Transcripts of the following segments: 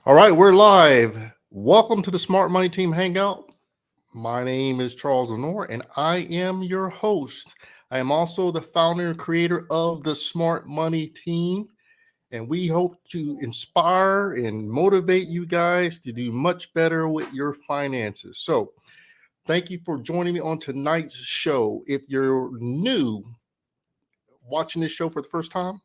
All right, we're live. Welcome to the Smart Money Team Hangout. My name is Charles Lenore, and I am your host. I am also the founder and creator of the Smart Money Team, and we hope to inspire and motivate you guys to do much better with your finances. So, thank you for joining me on tonight's show. If you're new watching this show for the first time,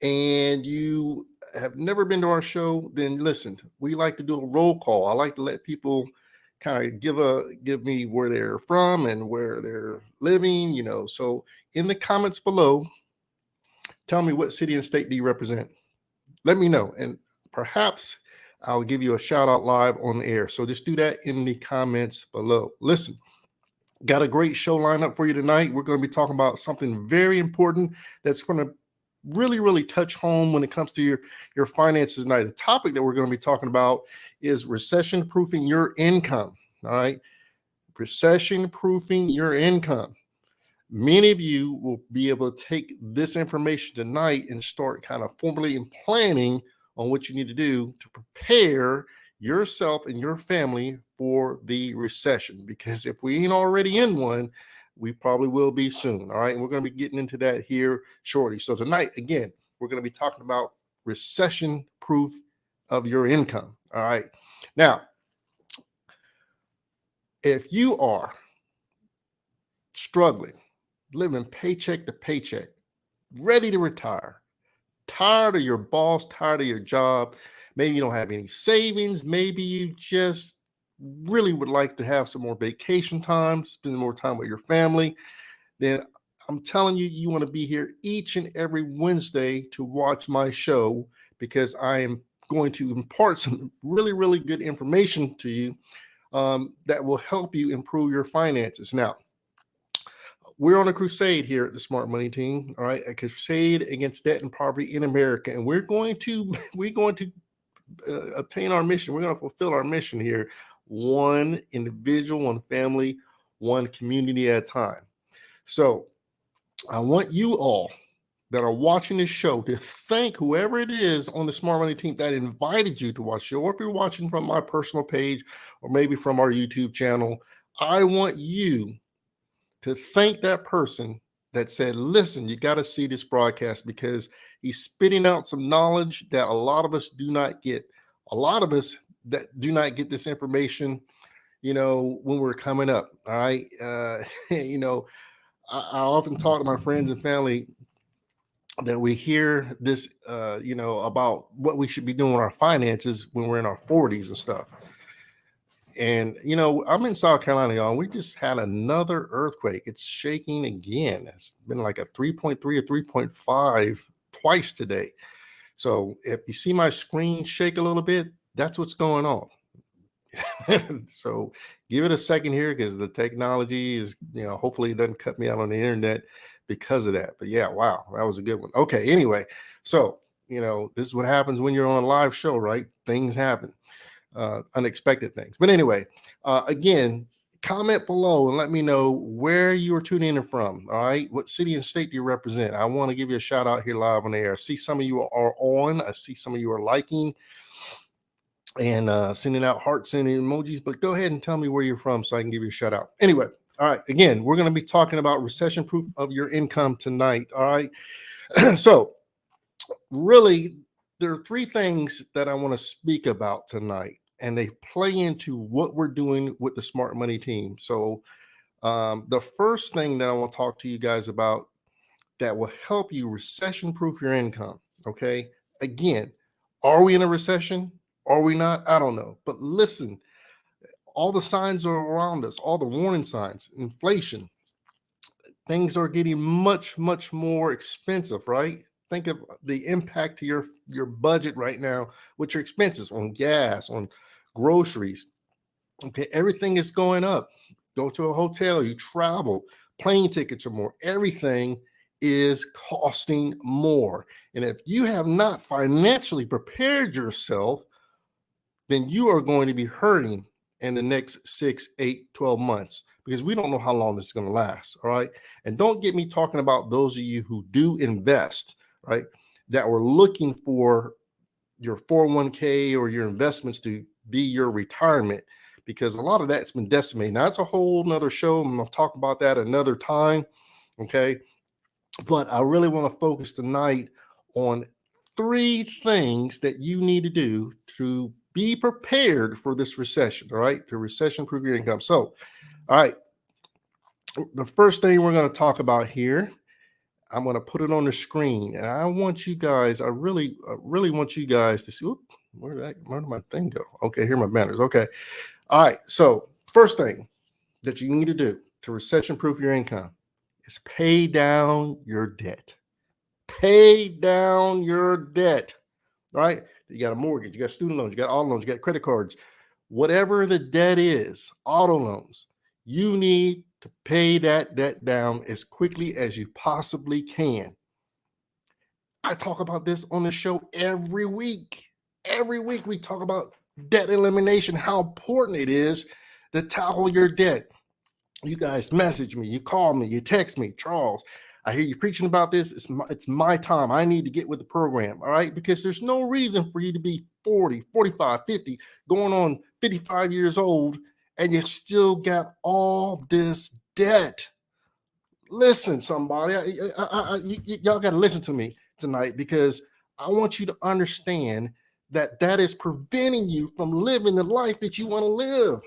and you have never been to our show, then listen, we like to do a roll call. I like to let people kind of give me where they're from and where they're living, So in the comments below, tell me what city and state do you represent? Let me know, and perhaps I'll give you a shout out live on the air. So just do that in the comments below. Listen, got a great show lined up for you tonight. We're going to be talking about something very important that's going to really touch home when it comes to your finances tonight. The topic that we're going to be talking about is recession proofing your income. All right, recession proofing your income. Many of you will be able to take this information tonight and start kind of formulating and planning on what you need to do to prepare yourself and your family for the recession. Because if we ain't already in one, we probably will be soon. All right. And we're going to be getting into that here shortly. So tonight, again, we're going to be talking about recession proof of your income. All right. Now, if you are struggling, living paycheck to paycheck, ready to retire, tired of your boss, tired of your job, maybe you don't have any savings, maybe you just really would like to have some more vacation time, spend more time with your family, then I'm telling you, you want to be here each and every Wednesday to watch my show, because I am going to impart some really good information to you that will help you improve your finances. Now, we're on a crusade here at the Smart Money Team, all right, a crusade against debt and poverty in America, and we're going to obtain our mission. We're going to fulfill our mission here, one individual, one family, one community at a time. So I want you all that are watching this show to thank whoever it is on the Smart Money Team that invited you to watch the show, or if you're watching from my personal page or maybe from our YouTube channel, I want you to thank that person that said, listen, you got to see this broadcast, because he's spitting out some knowledge that a lot of us do not get. A lot of us that do not get this information, when we're coming up. All right. I often talk to my friends and family that we hear this, about what we should be doing with our finances when we're in our 40s and stuff. And, I'm in South Carolina, y'all. We just had another earthquake. It's shaking again. It's been like a 3.3 or 3.5 twice today. So if you see my screen shake a little bit, that's what's going on. So give it a second here, because the technology is, hopefully it doesn't cut me out on the internet because of that. But yeah, wow, that was a good one. Okay, anyway, so, this is what happens when you're on a live show, right? Things happen. Unexpected things. But anyway, again, comment below and let me know where you are tuning in from. All right, what city and state do you represent? I want to give you a shout out here live on the air. I see some of you are on. I see some of you are liking and sending out hearts and emojis. But go ahead and tell me where you're from so I can give you a shout out. Anyway, all right. Again, we're going to be talking about recession proof of your income tonight. All right. So, really, there are three things that I want to speak about tonight, and they play into what we're doing with the Smart Money Team. So the first thing that I want to talk to you guys about that will help you recession proof your income. Okay. Again, are we in a recession? Are we not? I don't know. But listen, all the signs are around us, all the warning signs, inflation. Things are getting much more expensive, right? Think of the impact to your budget right now with your expenses on gas, on groceries. Okay, everything is going up. Go to a hotel, you travel, plane tickets are more. Everything is costing more. And if you have not financially prepared yourself, then you are going to be hurting in the next 6, 8, 12 months, because we don't know how long this is going to last. All right. And don't get me talking about those of you who do invest, right, that were looking for your 401k or your investments to be your retirement, because a lot of that's been decimated. Now, that's a whole nother show. I'm going to talk about that another time. Okay. But I really want to focus tonight on 3 things that you need to do to be prepared for this recession. All right. To recession proof your income. So, all right. The first thing we're going to talk about here, I'm going to put it on the screen, and I want you guys, I really want you guys to see. Where did my thing go? Okay, here are my banners. Okay. All right. So, first thing that you need to do to recession proof your income is pay down your debt. Pay down your debt. Right? You got a mortgage, you got student loans, you got auto loans, you got credit cards, whatever the debt is, auto loans, you need to pay that debt down as quickly as you possibly can. I talk about this on the show every week. Every week we talk about debt elimination, how important it is to tackle your debt. You guys message me, you call me, you text me, Charles, I hear you preaching about this. It's my time. I need to get with the program. All right. Because there's no reason for you to be 40, 45, 50, going on 55 years old, and you still got all this debt. Listen, somebody, y'all got to listen to me tonight, because I want you to understand that that is preventing you from living the life that you want to live.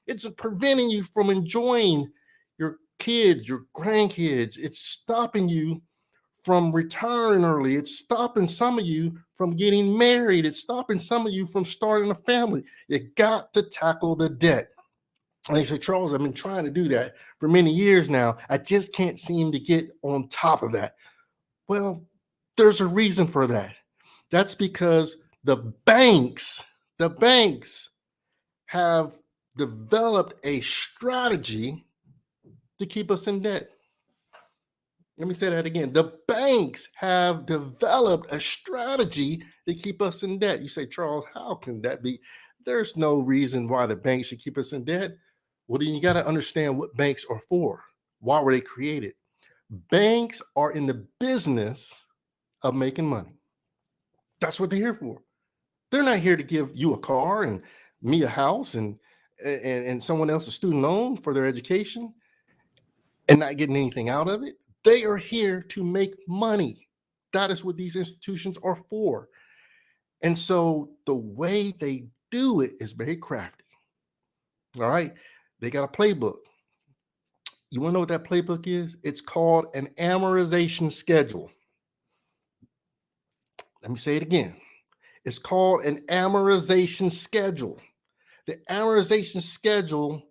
It's preventing you from enjoying your kids, your grandkids. It's stopping you from retiring early. It's stopping some of you from getting married. It's stopping some of you from starting a family. You got to tackle the debt. And they say, Charles, I've been trying to do that for many years now. I just can't seem to get on top of that. Well, there's a reason for that. That's because the banks have developed a strategy to keep us in debt. Let me say that again. The banks have developed a strategy to keep us in debt. You say, Charles, how can that be? There's no reason why the banks should keep us in debt. Well, then you got to understand what banks are for. Why were they created? Banks are in the business of making money. That's what they're here for. They're not here to give you a car and me a house and someone else a student loan for their education and not getting anything out of it. They are here to make money. That is what these institutions are for. And so the way they do it is very crafty. All right. They got a playbook. You want to know what that playbook is? It's called an amortization schedule. Let me say it again. It's called an amortization schedule. The amortization schedule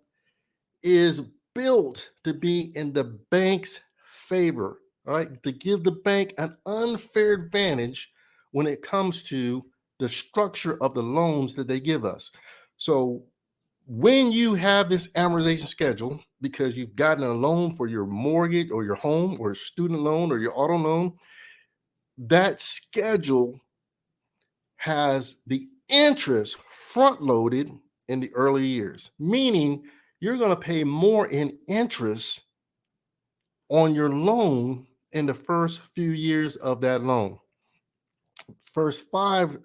is built to be in the bank's favor, all right, to give the bank an unfair advantage when it comes to the structure of the loans that they give us. So when you have this amortization schedule, because you've gotten a loan for your mortgage or your home or student loan or your auto loan, that schedule has the interest front loaded in the early years, meaning you're going to pay more in interest on your loan in the first few years of that loan. First 5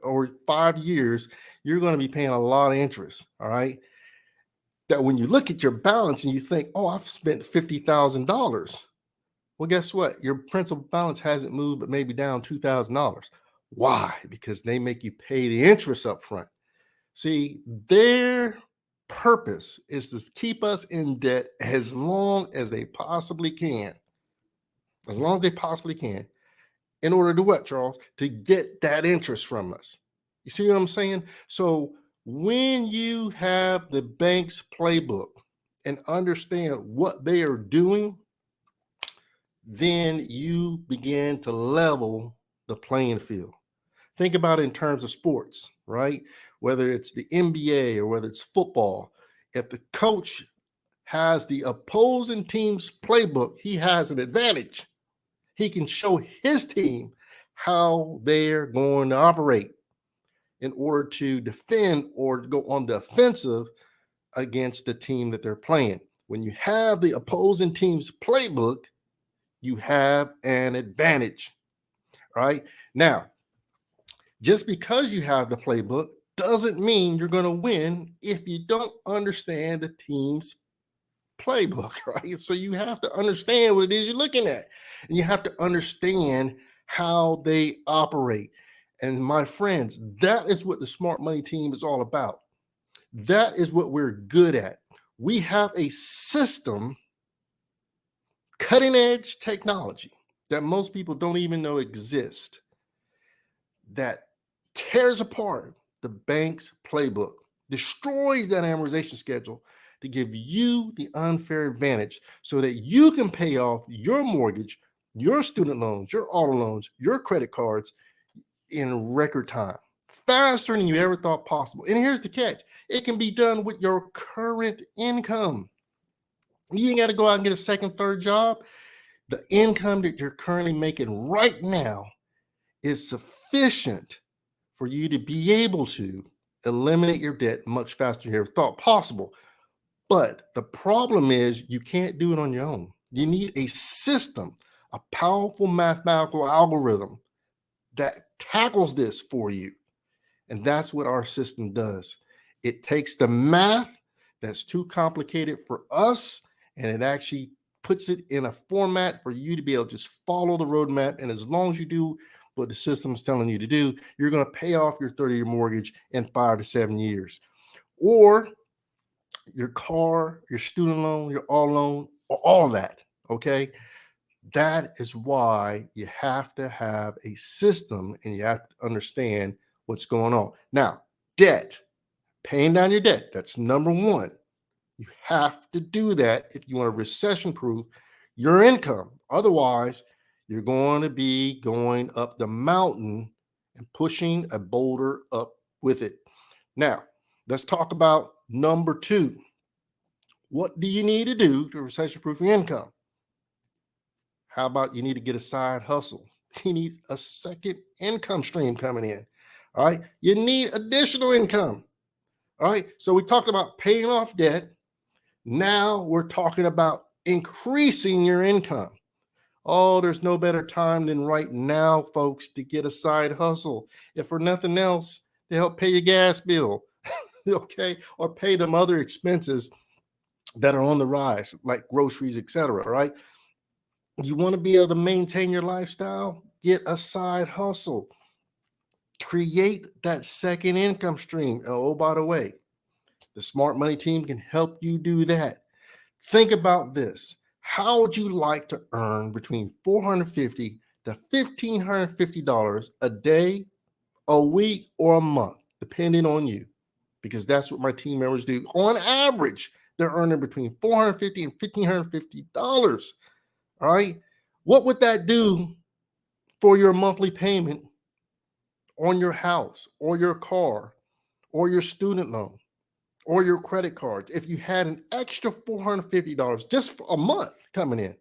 years, you're going to be paying a lot of interest. All right. That when you look at your balance and you think, oh, I've spent $50,000. Well, guess what? Your principal balance hasn't moved, but maybe down $2,000. Why? Because they make you pay the interest up front. See, their purpose is to keep us in debt as long as they possibly can. As long as they possibly can. In order to what, Charles? To get that interest from us. You see what I'm saying? So when you have the bank's playbook and understand what they are doing, then you begin to level the playing field. Think about it in terms of sports, right? Whether it's the NBA or whether it's football, if the coach has the opposing team's playbook, he has an advantage. He can show his team how they're going to operate in order to defend or go on the offensive against the team that they're playing. When you have the opposing team's playbook, you have an advantage, right? Now, Just because you have the playbook doesn't mean you're going to win if you don't understand the team's playbook, right? So you have to understand what it is you're looking at, and you have to understand how they operate. And my friends, that is what the smart money team is all about. That is what we're good at. We have a system, cutting edge technology that most people don't even know exists, that tears apart the bank's playbook, destroys that amortization schedule to give you the unfair advantage so that you can pay off your mortgage, your student loans, your auto loans, your credit cards in record time, faster than you ever thought possible. And here's the catch: it can be done with your current income. You ain't got to go out and get a second, third job. The income that you're currently making right now is sufficient for you to be able to eliminate your debt much faster than you ever thought possible. But the problem is you can't do it on your own. You need a system, a powerful mathematical algorithm that tackles this for you. And that's what our system does. It takes the math that's too complicated for us, and it actually puts it in a format for you to be able to just follow the roadmap. And as long as you do what the system is telling you to do, you're going to pay off your 30-year mortgage in 5 to 7 years. Or your car, your student loan, your auto loan, all of that. Okay. That is why you have to have a system and you have to understand what's going on. Now, debt, paying down your debt, that's number one. You have to do that if you want to recession proof your income. Otherwise, you're going to be going up the mountain and pushing a boulder up with it. Now, let's talk about number two. What do you need to do to recession proof your income? How about you need to get a side hustle? You need a second income stream coming in. All right. You need additional income. All right. So we talked about paying off debt. Now we're talking about increasing your income. Oh, there's no better time than right now, folks, to get a side hustle. If for nothing else, to help pay your gas bill, okay, or pay them other expenses that are on the rise, like groceries, etc. Right? You want to be able to maintain your lifestyle? Get a side hustle. Create that second income stream. Oh, by the way, the Smart Money team can help you do that. Think about this. How would you like to earn between $450 to $1,550 a day, a week, or a month, depending on you? Because that's what my team members do. On average, they're earning between $450 and $1,550. All right. What would that do for your monthly payment on your house or your car or your student loan or your credit cards if you had an extra $450 just for a month coming in?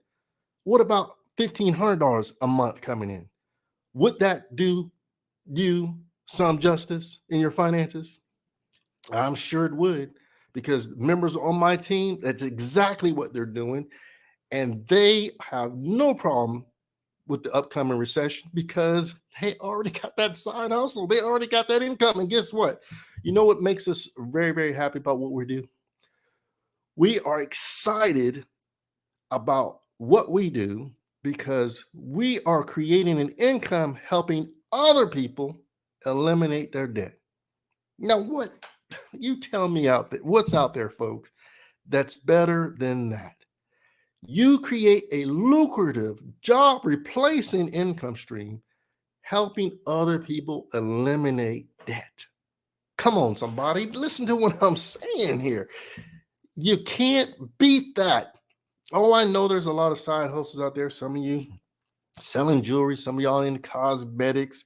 What about $1,500 a month coming in? Would that do you some justice in your finances? I'm sure it would, because members on my team, that's exactly what they're doing. And they have no problem with the upcoming recession because they already got that side hustle. They already got that income. And guess what? You know what makes us very, very happy about what we do? We are excited about what we do because we are creating an income helping other people eliminate their debt. Now, what you tell me out there, what's out there, folks, that's better than that? You create a lucrative job replacing income stream helping other people eliminate debt. Come on, somebody, listen to what I'm saying here. You can't beat that. Oh, I know there's a lot of side hustles out there. Some of you selling jewelry, some of y'all into cosmetics,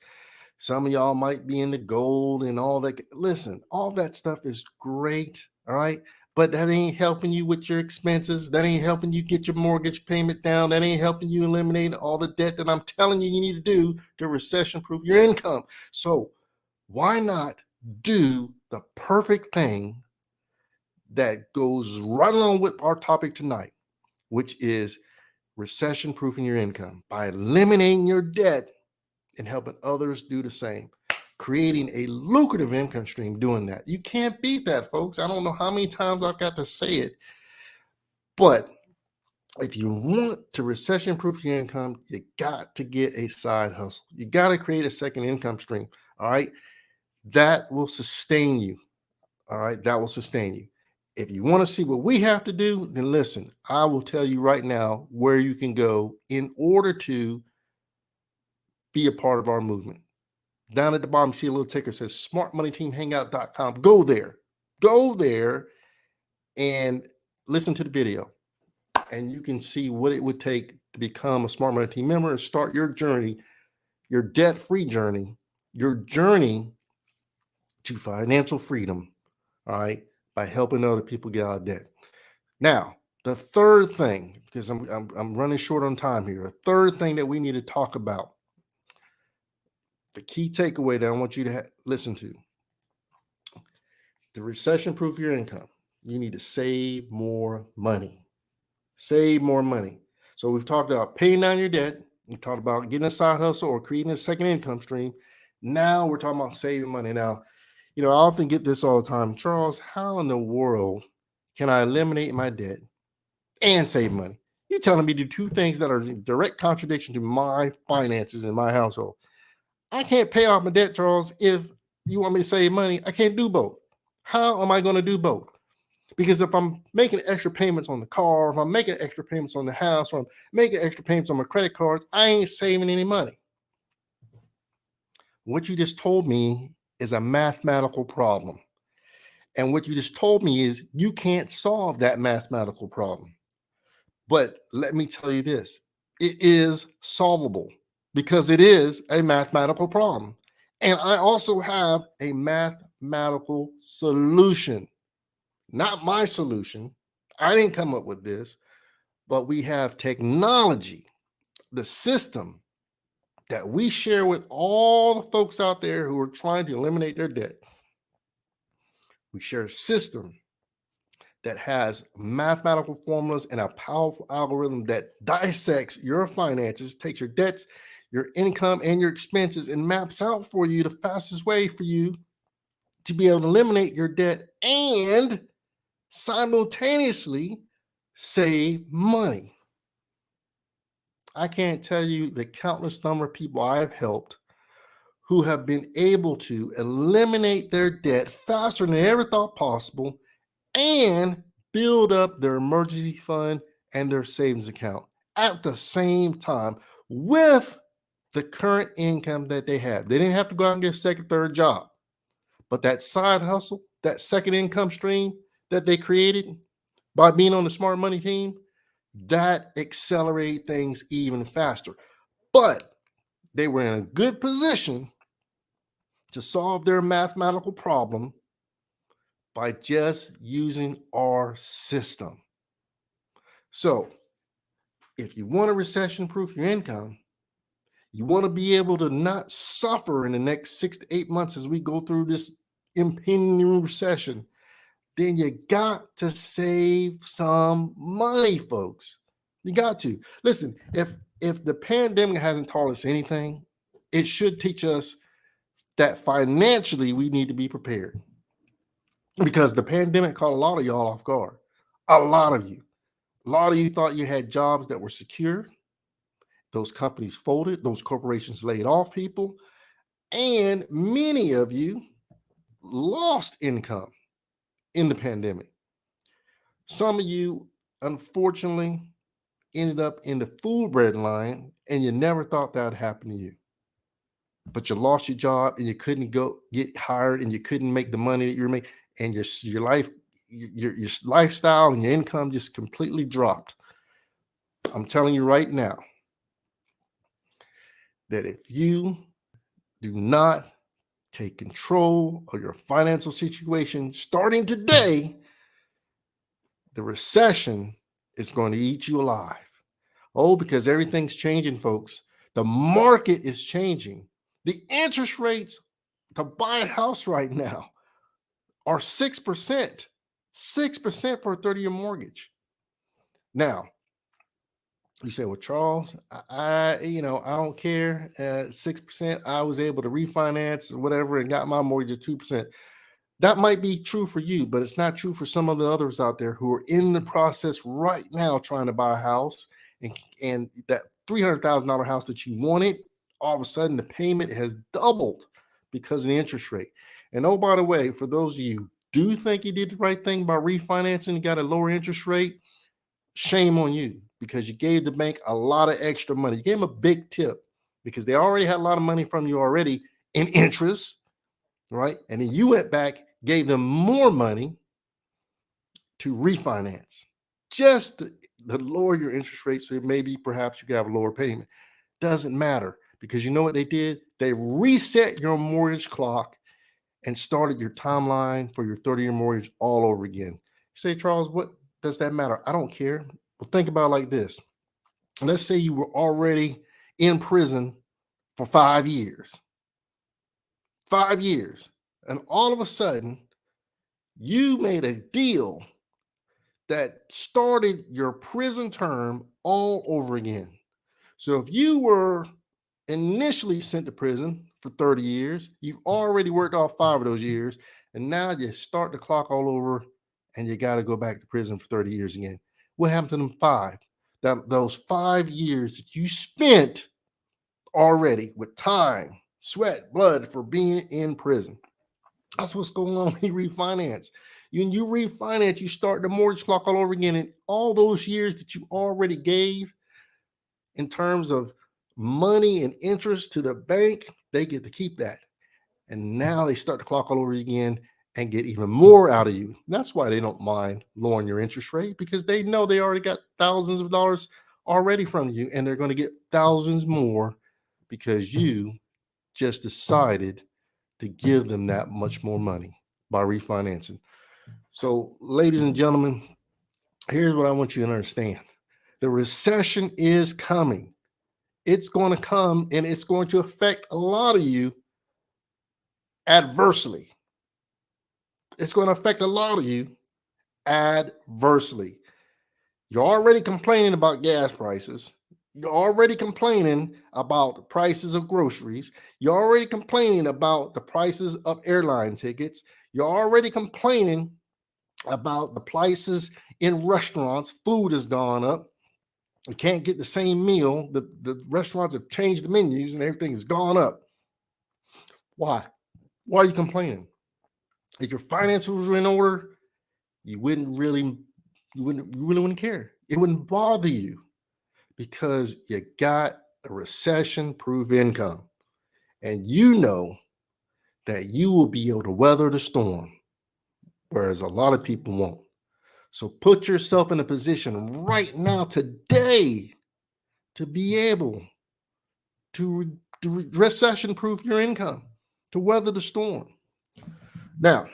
some of y'all might be into gold and all that. Listen, all that stuff is great. All right. But that ain't helping you with your expenses. That ain't helping you get your mortgage payment down. That ain't helping you eliminate all the debt that I'm telling you need to do to recession proof your income. So why not do the perfect thing that goes right along with our topic tonight, which is recession proofing your income by eliminating your debt and helping others do the same? creating a lucrative income stream doing that. You can't beat that, folks. I don't know how many times I've got to say it, but if you want to recession proof your income, you got to get a side hustle. You got to create a second income stream. All right. That will sustain you. All right. That will sustain you. If you want to see what we have to do, then listen, I will tell you right now where you can go in order to be a part of our movement. Down at the bottom, see a little ticker says smartmoneyteamhangout.com. Go there. Go there and listen to the video. And you can see what it would take to become a Smart Money Team member and start your journey, your debt-free journey, your journey to financial freedom, all right, by helping other people get out of debt. Now, the third thing, because I'm running short on time here, the third thing that we need to talk about, the key takeaway that I want you to listen to, the recession-proof your income, you need to save more money. Save more money. So we've talked about paying down your debt. We talked about getting a side hustle or creating a second income stream. Now we're talking about saving money. Now, I often get this all the time. Charles, how in the world can I eliminate my debt and save money? You're telling me to do two things that are in direct contradiction to my finances in my household. I can't pay off my debt, Charles. If you want me to save money, I can't do both. How am I going to do both? Because if I'm making extra payments on the car, if I'm making extra payments on the house, or I'm making extra payments on my credit cards, I ain't saving any money. What you just told me is a mathematical problem. And what you just told me is you can't solve that mathematical problem. But let me tell you this, it is solvable because it is a mathematical problem. And I also have a mathematical solution. Not my solution. I didn't come up with this, but we have technology, the system that we share with all the folks out there who are trying to eliminate their debt. We share a system that has mathematical formulas and a powerful algorithm that dissects your finances, takes your debts, your income, and your expenses, and maps out for you the fastest way for you to be able to eliminate your debt and simultaneously save money. I can't tell you the countless number of people I have helped who have been able to eliminate their debt faster than they ever thought possible and build up their emergency fund and their savings account at the same time with the current income that they have. They didn't have to go out and get a second, third job, but that side hustle, that second income stream that they created by being on the Smart Money Team, that accelerated things even faster. But they were in a good position to solve their mathematical problem by just using our system. So if you want to recession proof your income, you want to be able to not suffer in the next 6 to 8 months as we go through this impending recession, then you got to save some money, folks. You got to. Listen, if the pandemic hasn't taught us anything, it should teach us that financially we need to be prepared. Because the pandemic caught a lot of y'all off guard. A lot of you. A lot of you thought you had jobs that were secure. Those companies folded. Those corporations laid off people. And many of you lost income in the pandemic. Some of you, unfortunately, ended up in the food bread line, and you never thought that would happen to you. But you lost your job, and you couldn't go get hired, and you couldn't make the money that you're making, and your lifestyle and your income just completely dropped. I'm telling you right now that if you do not take control of your financial situation starting today, the recession is going to eat you alive. Oh, because everything's changing, folks. The market is changing. The interest rates to buy a house right now are 6%. 6% for a 30-year mortgage. Now, You say, well, Charles, I don't care. 6%, I was able to refinance or whatever and got my mortgage at 2%. That might be true for you, but it's not true for some of the others out there who are in the process right now trying to buy a house, and that $300,000 house that you wanted, all of a sudden the payment has doubled because of the interest rate. And oh, by the way, for those of you who do think you did the right thing by refinancing and got a lower interest rate, shame on you, because you gave the bank a lot of extra money. You gave them a big tip because they already had a lot of money from you already in interest, right? And then you went back, gave them more money to refinance just to lower your interest rate. So maybe perhaps you could have a lower payment. Doesn't matter, because you know what they did? They reset your mortgage clock and started your timeline for your 30-year mortgage all over again. You say, Charles, what does that matter? I don't care. Well, think about it like this. Let's say you were already in prison for 5 years, 5 years, and all of a sudden you made a deal that started your prison term all over again. So if you were initially sent to prison for 30 years, you've already worked off 5 of those years, and now you start the clock all over and you got to go back to prison for 30 years again. What happened to them five? Those 5 years that you spent already with time, sweat, blood for being in prison. That's what's going on when you refinance. When you refinance, you start the mortgage clock all over again. And all those years that you already gave in terms of money and interest to the bank, they get to keep that. And now they start the clock all over again and get even more out of you. That's why they don't mind lowering your interest rate, because they know they already got thousands of dollars already from you, and they're going to get thousands more because you just decided to give them that much more money by refinancing. So, ladies and gentlemen, here's what I want you to understand. The recession is coming. It's going to come, and it's going to affect a lot of you adversely. It's going to affect a lot of you adversely. You're already complaining about gas prices. You're already complaining about the prices of groceries. You're already complaining about the prices of airline tickets. You're already complaining about the prices in restaurants. Food has gone up. You can't get the same meal. The restaurants have changed the menus and everything has gone up. Why? Why are you complaining? If your finances were in order, you wouldn't really, you really wouldn't care. It wouldn't bother you because you got a recession-proof income, and you know that you will be able to weather the storm, whereas a lot of people won't. So put yourself in a position right now, today, to be able to recession-proof your income, to weather the storm. Now,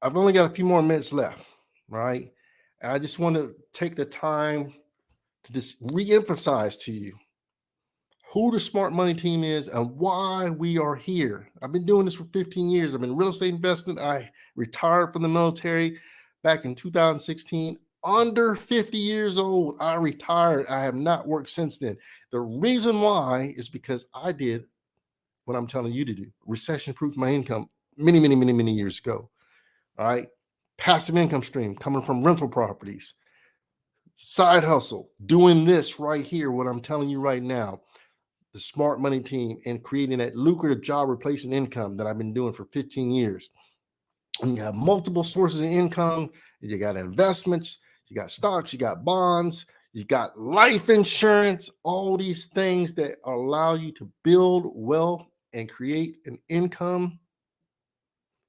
I've only got a few more minutes left, right? And I just want to take the time to just re-emphasize to you who the Smart Money Team is and why we are here. I've been doing this for 15 years. I've been real estate investing. I retired from the military back in 2016. Under 50 years old, I retired. I have not worked since then. The reason why is because I did what I'm telling you to do: recession-proof my income many years ago. All right. Passive income stream coming from rental properties, side hustle, doing this right here, what I'm telling you right now, the Smart Money Team, and creating that lucrative job replacing income that I've been doing for 15 years. And you have multiple sources of income. You got investments, you got stocks, you got bonds, you got life insurance, all these things that allow you to build wealth and create an income.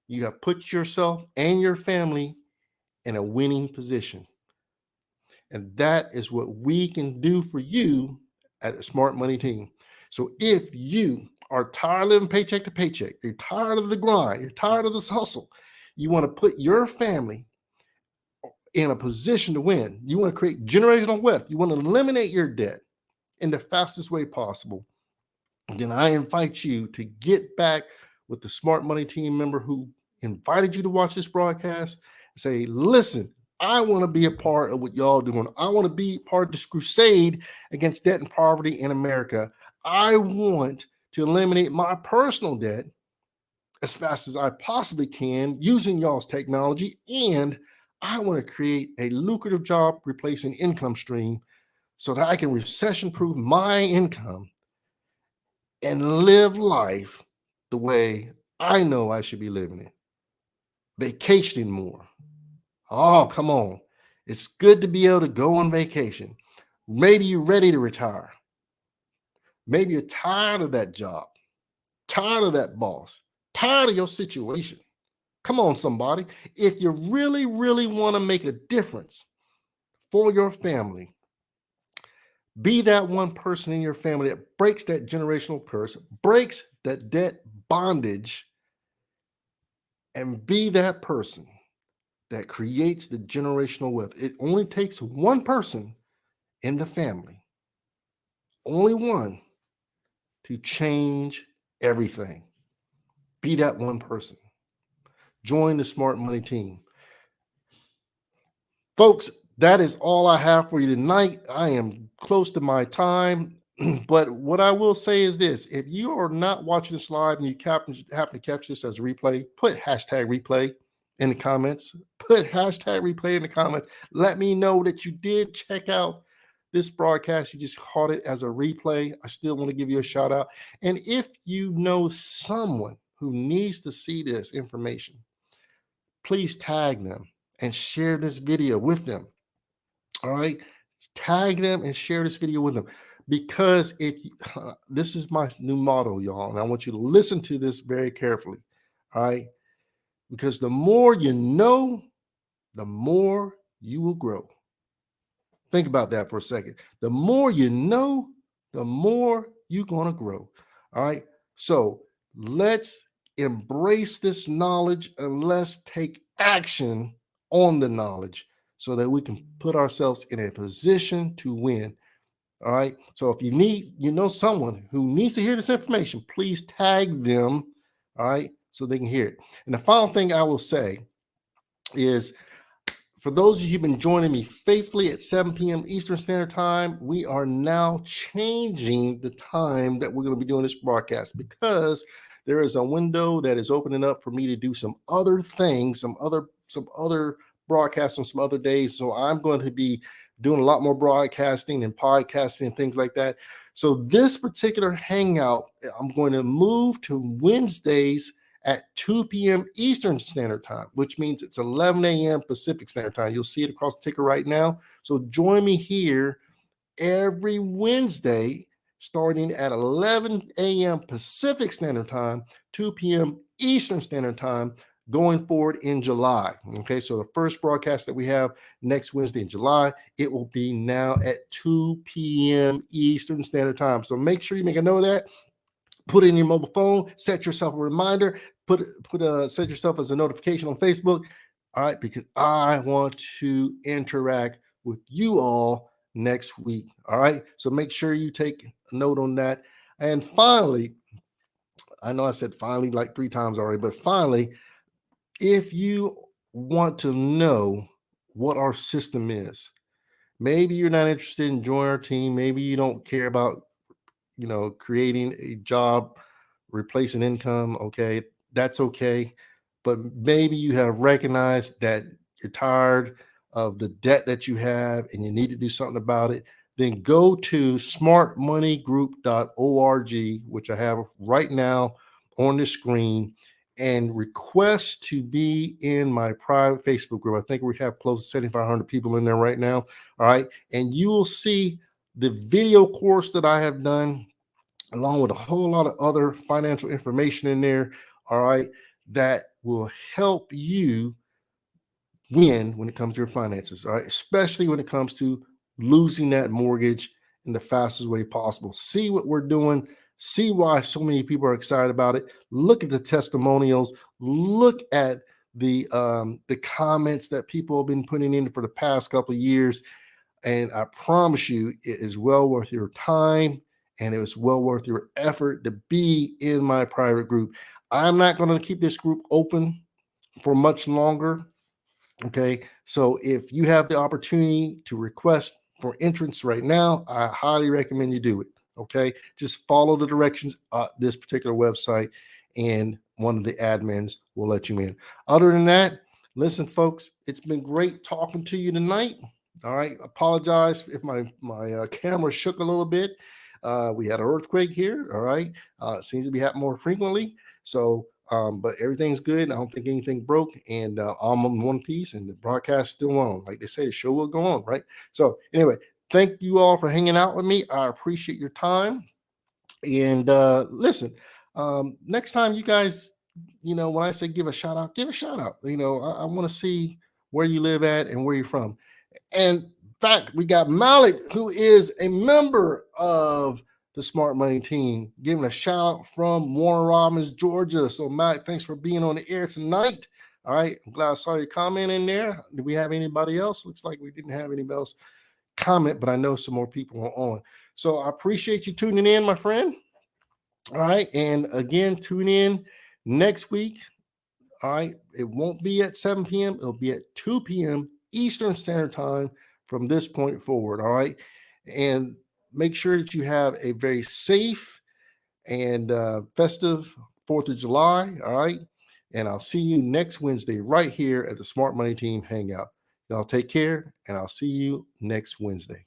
You have put yourself and your family in a winning position. And that is what we can do for you at the Smart Money Team. So if you are tired of living paycheck to paycheck, you're tired of the grind, you're tired of this hustle, you want to put your family in a position to win, you want to create generational wealth, you want to eliminate your debt in the fastest way possible, then I invite you to get back with the Smart Money Team member who invited you to watch this broadcast and say, listen, I want to be a part of what y'all doing. I want to be part of this crusade against debt and poverty in America. I want to eliminate my personal debt as fast as I possibly can using y'all's technology. And I want to create a lucrative job replacing income stream so that I can recession proof my income and live life the way I know I should be living it. Vacationing more. Oh, come on. It's good to be able to go on vacation. Maybe you're ready to retire. Maybe you're tired of that job, tired of that boss, tired of your situation. Come on, somebody. If you really, really want to make a difference for your family, be that one person in your family that breaks that generational curse, breaks that debt bondage, and be that person that creates the generational wealth. It only takes one person in the family, only one, to change everything. Be that one person. Join the Smart Money team. Folks, that is all I have for you tonight. I am close to my time, but what I will say is this: if you are not watching this live and you happen to catch this as a replay, put hashtag replay in the comments. Put hashtag replay in the comments. Let me know that you did check out this broadcast. You just caught it as a replay. I still want to give you a shout out. And if you know someone who needs to see this information, please tag them and share this video with them. All right. Tag them and share this video with them. Because if this is my new motto, y'all, and I want you to listen to this very carefully. All right. Because the more you know, the more you will grow. Think about that for a second. The more you know, the more you're going to grow. All right. So let's embrace this knowledge and let's take action on the knowledge so that we can put ourselves in a position to win. All right. So if you know someone who needs to hear this information, please tag them. All right. So they can hear it. And the final thing I will say is, for those of you who've been joining me faithfully at 7 p.m. Eastern Standard Time, we are now changing the time that we're going to be doing this broadcast because there is a window that is opening up for me to do some other things, some other broadcasts on some other days. So I'm going to be doing a lot more broadcasting and podcasting and things like that. So this particular hangout, I'm going to move to Wednesdays at 2 p.m. Eastern Standard Time, which means it's 11 a.m. Pacific Standard Time. You'll see it across the ticker right now. So join me here every Wednesday, starting at 11 a.m. Pacific Standard Time, 2 p.m. Eastern Standard Time, going forward in July. Okay, so the first broadcast that we have next Wednesday in July, it will be now at 2 p.m. Eastern Standard Time. So make sure you make a note of that. Put it in your mobile phone, set yourself a reminder, set yourself as a notification on Facebook. All right, because I want to interact with you all next week. All right, so make sure you take a note on that. And finally, I know I said finally like 3 times already, but finally, if you want to know what our system is, maybe you're not interested in joining our team, maybe you don't care about creating a job, replacing income. Okay, that's okay. But maybe you have recognized that you're tired of the debt that you have and you need to do something about it. Then go to smartmoneygroup.org, which I have right now on the screen, and request to be in my private Facebook group. I think we have close to 7,500 people in there right now. All right. And you will see the video course that I have done, along with a whole lot of other financial information in there, all right, that will help you win when it comes to your finances, all right, especially when it comes to losing that mortgage in the fastest way possible. See what we're doing, see why so many people are excited about it. Look at the testimonials, look at the comments that people have been putting in for the past couple of years. And I promise you, it is well worth your time and it was well worth your effort to be in my private group. I'm not going to keep this group open for much longer. Okay. So if you have the opportunity to request for entrance right now, I highly recommend you do it. Okay. Just follow the directions this particular website, and one of the admins will let you in. Other than that, listen, folks, it's been great talking to you tonight. All right. Apologize if my camera shook a little bit. We had an earthquake here. All right. It seems to be happening more frequently. So but everything's good. I don't think anything broke, and I'm on one piece, and the broadcast still on. Like they say, the show will go on, right? So anyway, thank you all for hanging out with me. I appreciate your time. And listen, next time you guys, when I say give a shout out, give a shout out. I want to see where you live at and where you're from. And in fact, we got Malik, who is a member of the Smart Money team, giving a shout out from Warren Robins, Georgia. So, Malik, thanks for being on the air tonight. All right. I'm glad I saw your comment in there. Do we have anybody else? Looks like we didn't have anybody else comment, but I know some more people are on. So I appreciate you tuning in, my friend. All right. And again, tune in next week. All right. It won't be at 7 p.m. It'll be at 2 p.m. Eastern Standard Time from this point forward. All right. And make sure that you have a very safe and festive 4th of July. All right. And I'll see you next Wednesday right here at the Smart Money Team Hangout. Y'all take care, and I'll see you next Wednesday.